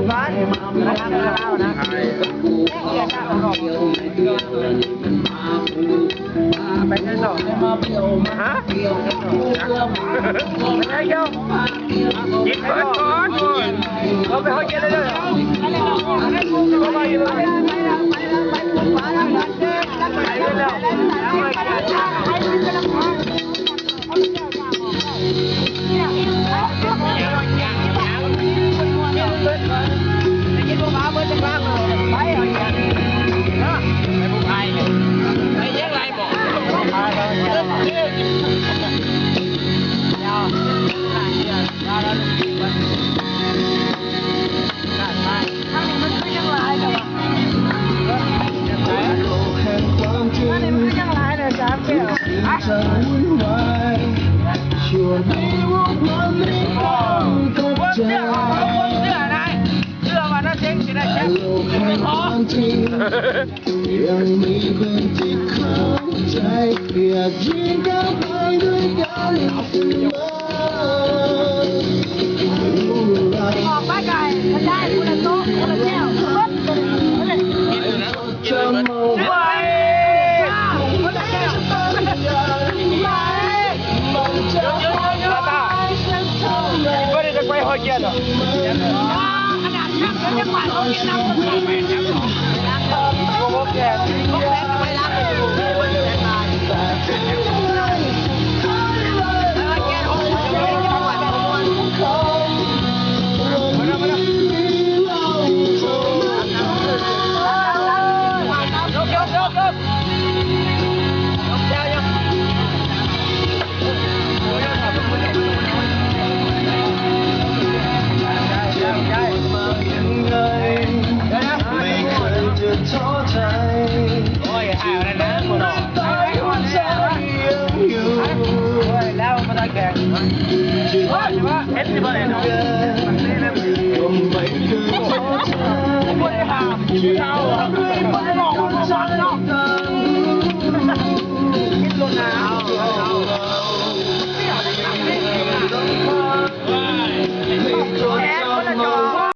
บ้านนะไปกันต่อฮะไม่ได้เกี่ยวกินก่อนเราไปห้องเย็นเลยเลยเราไปอยู่เลยยังมีคนที่เข้าใจอยากยืนก้าวไปด้วยกันเสมอออกไปไกลมันได้คนละโต๊ะคนละแก้วจะมองไปคนละแก้วก็ได้จะไปห้องเย็นเหรอขนาดนักเรียนกว่าเขาเรียนนำคนไทยไปแล้วโอเคไปล้างเอ็ดสิบอะไรเนาะ